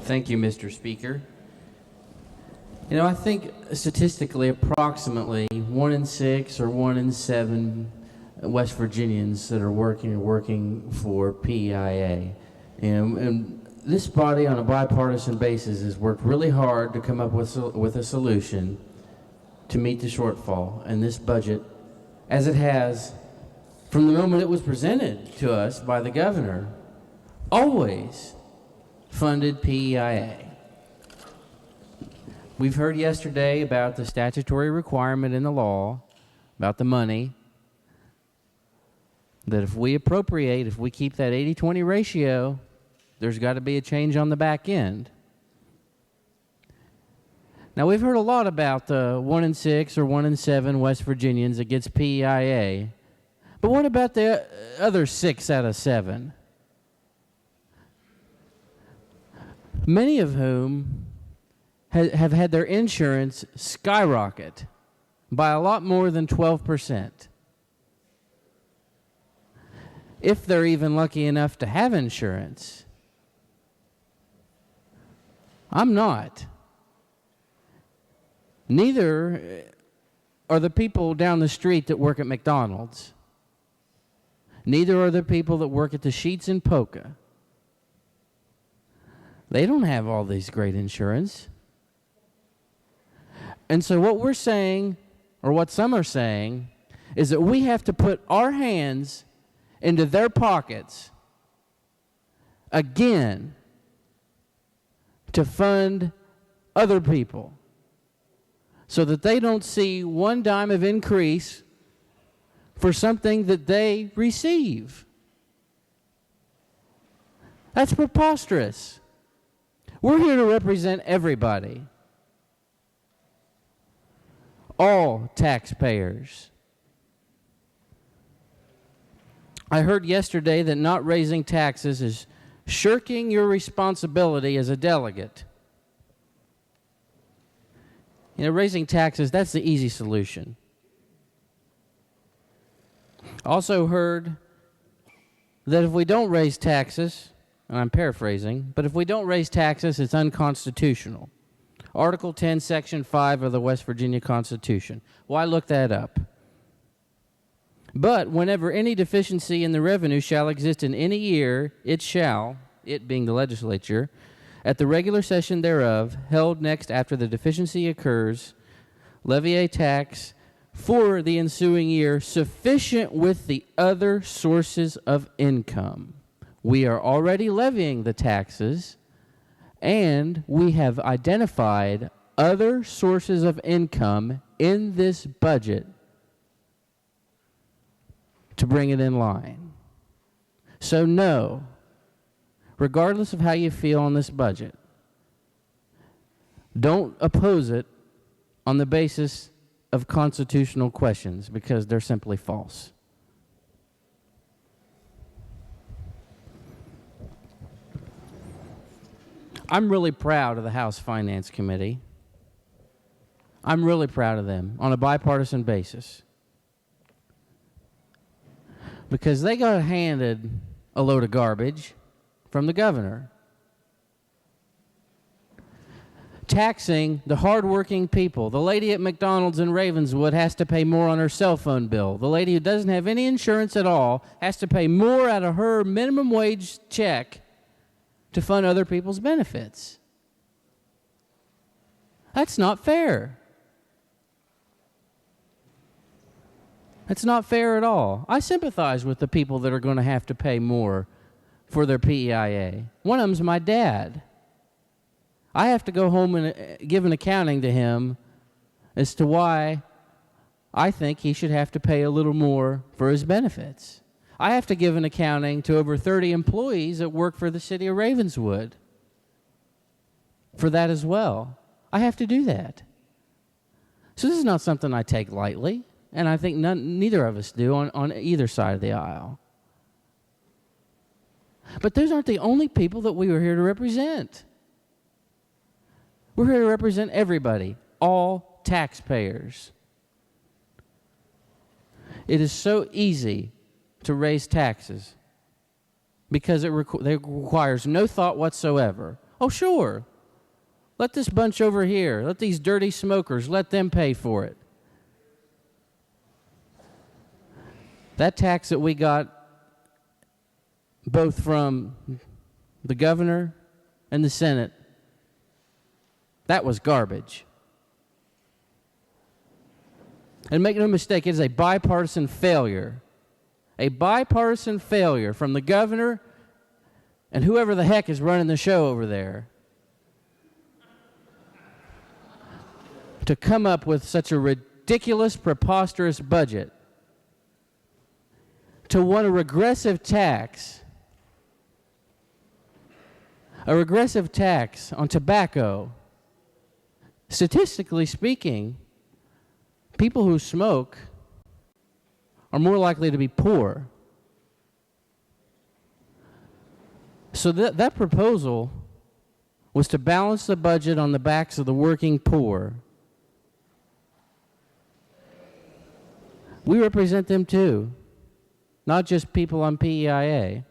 Thank you, Mr. Speaker. You know, I think statistically, approximately 1 in 6 or 1 in 7 West Virginians that are working for PEIA. And this body, on a bipartisan basis, has worked really hard to come up with a solution to meet the shortfall. And this budget, as it has from the moment it was presented to us by the governor, always funded PEIA. We've heard yesterday about the statutory requirement in the law, about the money, that if we appropriate, if we keep that 80-20 ratio, there's got to be a change on the back end. Now, we've heard a lot about the 1 in 6 or 1 in 7 West Virginians that gets PEIA, but what about the other 6 out of 7? Many of whom have had their insurance skyrocket by a lot more than 12%. If they're even lucky enough to have insurance. I'm not. Neither are the people down the street that work at McDonald's. Neither are the people that work at the Sheets in Polka. They don't have all these great insurance. And so what we're saying, or what some are saying, is that we have to put our hands into their pockets again to fund other people so that they don't see one dime of increase for something that they receive. That's preposterous. We're here to represent everybody. All taxpayers. I heard yesterday that not raising taxes is shirking your responsibility as a delegate. You know, raising taxes, that's the easy solution. Also heard that if we don't raise taxes, and I'm paraphrasing, but if we don't raise taxes, it's unconstitutional. Article 10, Section 5 of the West Virginia Constitution. Well, I looked that up. But whenever any deficiency in the revenue shall exist in any year, it being the legislature, at the regular session thereof, held next after the deficiency occurs, levy a tax for the ensuing year sufficient with the other sources of income. We are already levying the taxes, and we have identified other sources of income in this budget to bring it in line. So no, regardless of how you feel on this budget, don't oppose it on the basis of constitutional questions, because they're simply false. I'm really proud of the House Finance Committee. I'm really proud of them on a bipartisan basis, because they got handed a load of garbage from the governor, taxing the hardworking people. The lady at McDonald's in Ravenswood has to pay more on her cell phone bill. The lady who doesn't have any insurance at all has to pay more out of her minimum wage check to fund other people's benefits. That's not fair. That's not fair at all. I sympathize with the people that are going to have to pay more for their PEIA. One of them's my dad. I have to go home and give an accounting to him as to why I think he should have to pay a little more for his benefits. I have to give an accounting to over 30 employees that work for the city of Ravenswood for that as well. I have to do that. So this is not something I take lightly, and I think neither of us do on either side of the aisle. But those aren't the only people that we were here to represent. We're here to represent everybody, all taxpayers. It is so easy to raise taxes because it requires no thought whatsoever. Oh, sure. Let this bunch over here, let these dirty smokers, let them pay for it. That tax that we got both from the governor and the Senate, that was garbage. And make no mistake, it is a bipartisan failure. A bipartisan failure from the governor and whoever the heck is running the show over there to come up with such a ridiculous, preposterous budget. To want a regressive tax on tobacco. Statistically speaking, people who smoke are more likely to be poor. So that proposal was to balance the budget on the backs of the working poor. We represent them too, not just people on PEIA.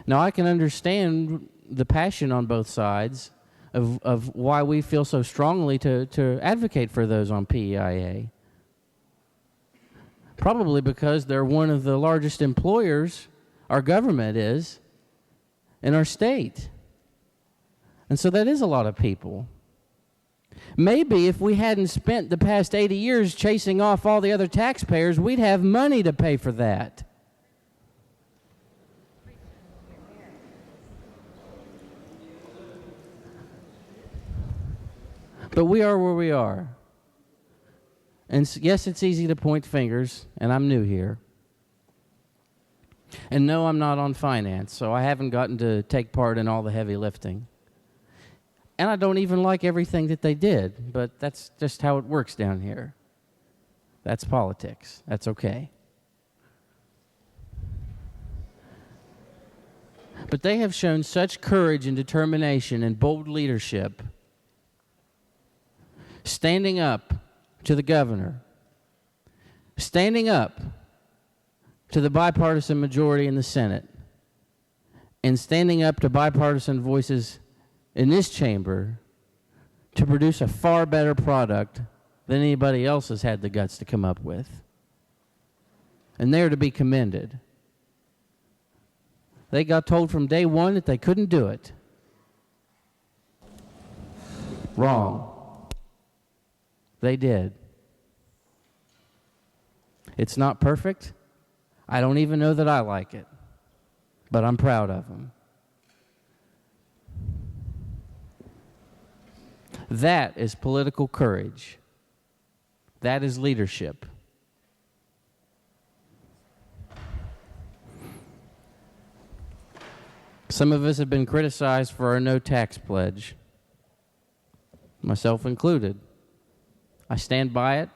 Now, I can understand the passion on both sides of why we feel so strongly to advocate for those on PEIA. Probably because they're one of the largest employers, our government is, in our state. And so that is a lot of people. Maybe if we hadn't spent the past 80 years chasing off all the other taxpayers, we'd have money to pay for that. But we are where we are. And yes, it's easy to point fingers, and I'm new here. And no, I'm not on finance, so I haven't gotten to take part in all the heavy lifting. And I don't even like everything that they did, but that's just how it works down here. That's politics. That's okay. But they have shown such courage and determination and bold leadership, standing up to the governor, standing up to the bipartisan majority in the Senate, and standing up to bipartisan voices in this chamber to produce a far better product than anybody else has had the guts to come up with. And they're to be commended. They got told from day one that they couldn't do it. Wrong. They did. It's not perfect. I don't even know that I like it, but I'm proud of them. That is political courage. That is leadership. Some of us have been criticized for our no tax pledge, myself included. I stand by it.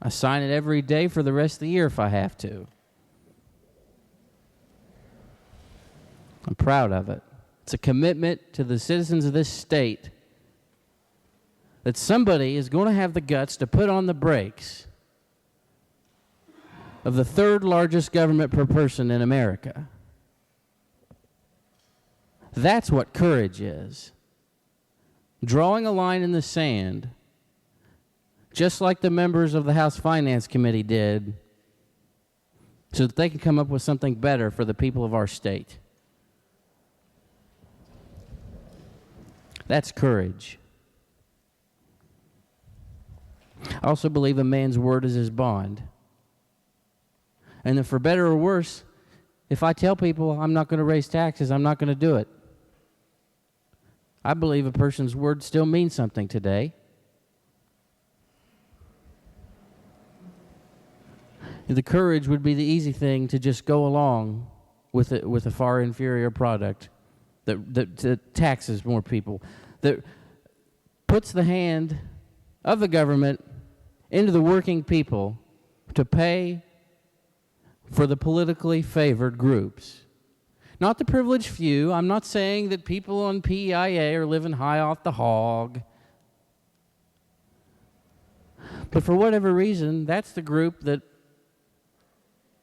I sign it every day for the rest of the year if I have to. I'm proud of it. It's a commitment to the citizens of this state that somebody is going to have the guts to put on the brakes of the third largest government per person in America. That's what courage is. Drawing a line in the sand, just like the members of the House Finance Committee did, so that they can come up with something better for the people of our state. That's courage. I also believe a man's word is his bond. And if for better or worse, if I tell people I'm not going to raise taxes, I'm not going to do it. I believe a person's word still means something today. The courage would be the easy thing to just go along with a far inferior product that taxes more people, that puts the hand of the government into the working people to pay for the politically favored groups. Not the privileged few. I'm not saying that people on PEIA are living high off the hog. But for whatever reason, that's the group that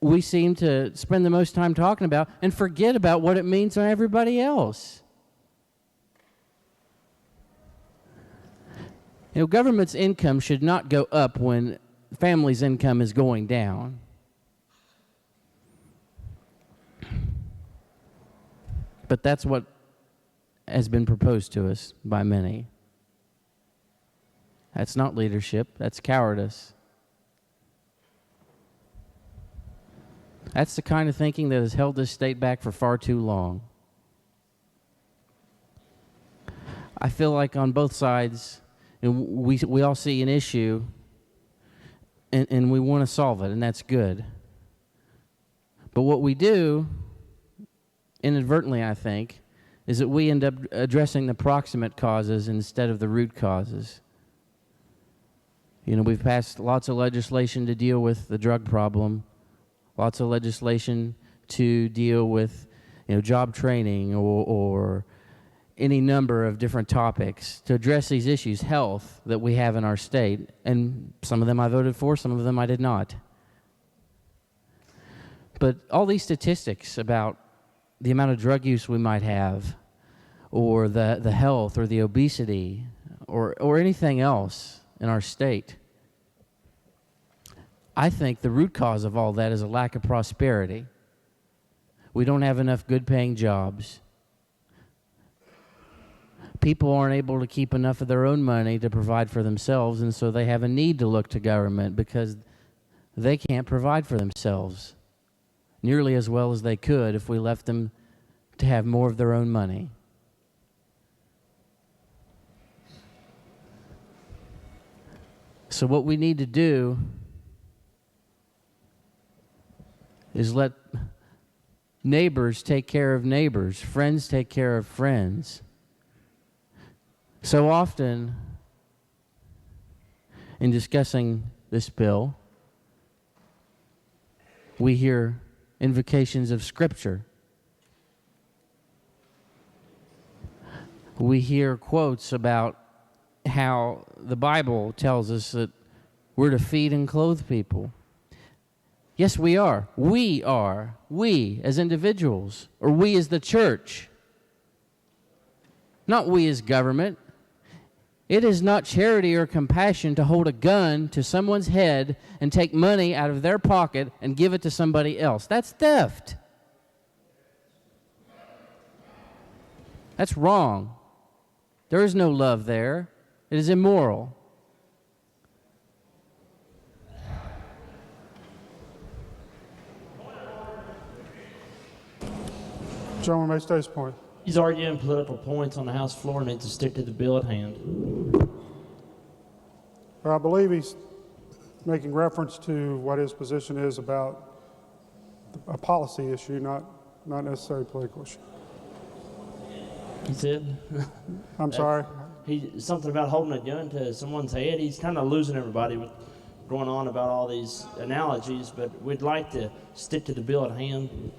we seem to spend the most time talking about and forget about what it means on everybody else. Government's income should not go up when family's income is going down. But that's what has been proposed to us by many. That's not leadership, that's cowardice. That's the kind of thinking that has held this state back for far too long. I feel like on both sides, we all see an issue and we want to solve it, and that's good. But what we do, inadvertently I think, is that we end up addressing the proximate causes instead of the root causes. We've passed lots of legislation to deal with the drug problem, lots of legislation to deal with, job training or any number of different topics to address these issues, health, that we have in our state. And some of them I voted for, some of them I did not. But all these statistics about the amount of drug use we might have, or the health, or the obesity, or anything else in our state, I think the root cause of all that is a lack of prosperity. We don't have enough good-paying jobs. People aren't able to keep enough of their own money to provide for themselves, and so they have a need to look to government because they can't provide for themselves nearly as well as they could if we left them to have more of their own money. So what we need to do is let neighbors take care of neighbors, friends take care of friends. So often, in discussing this bill, we hear invocations of Scripture. We hear quotes about how the Bible tells us that we're to feed and clothe people. Yes, we are. We are. We as individuals, or we as the church. Not we as government. It is not charity or compassion to hold a gun to someone's head and take money out of their pocket and give it to somebody else. That's theft. That's wrong. There is no love there. It is immoral. Gentleman may state his point. He's arguing political points on the House floor and needs to stick to the bill at hand. But I believe he's making reference to what his position is about a policy issue, not necessarily a political issue. He said? I'm sorry? Something about holding a gun to someone's head. He's kind of losing everybody with going on about all these analogies, but we'd like to stick to the bill at hand.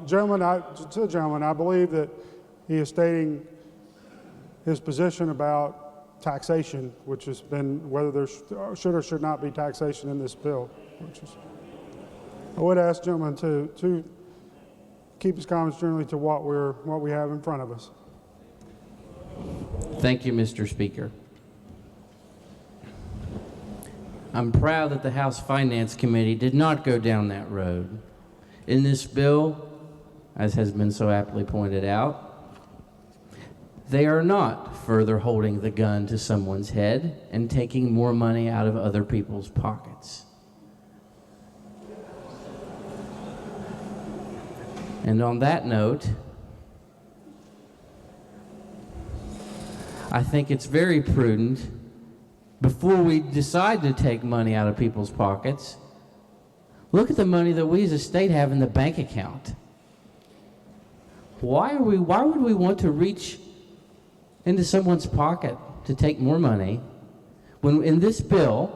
Gentlemen, I believe that he is stating his position about taxation, which has been whether there should or should not be taxation in this bill. I would ask gentlemen to keep his comments generally to what we have in front of us. Thank you, Mr. Speaker. I'm proud that the House Finance Committee did not go down that road. In this bill, as has been so aptly pointed out, they are not further holding the gun to someone's head and taking more money out of other people's pockets. And on that note, I think it's very prudent, before we decide to take money out of people's pockets, look at the money that we as a state have in the bank account. Why would we want to reach into someone's pocket to take more money when in this bill,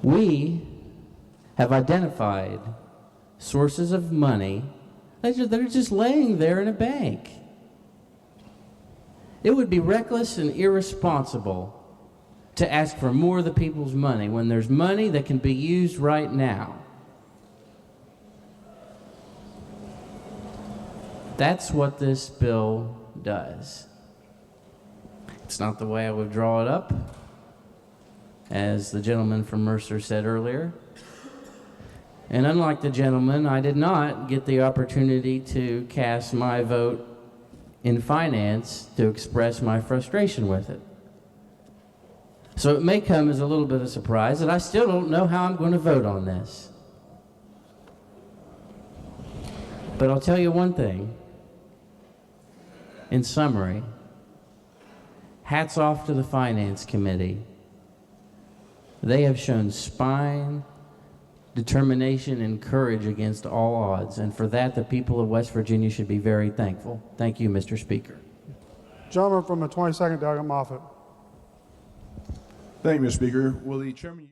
we have identified sources of money that are just laying there in a bank? It would be reckless and irresponsible to ask for more of the people's money when there's money that can be used right now. That's what this bill does. It's not the way I would draw it up, as the gentleman from Mercer said earlier. And unlike the gentleman, I did not get the opportunity to cast my vote in finance to express my frustration with it. So it may come as a little bit of surprise that I still don't know how I'm going to vote on this. But I'll tell you one thing. In summary, hats off to the Finance Committee. They have shown spine, determination, and courage against all odds, and for that, the people of West Virginia should be very thankful. Thank you, Mr. Speaker. Gentleman from the 22nd, Delegate Moffitt. Thank you, Mr. Speaker. Will the chairman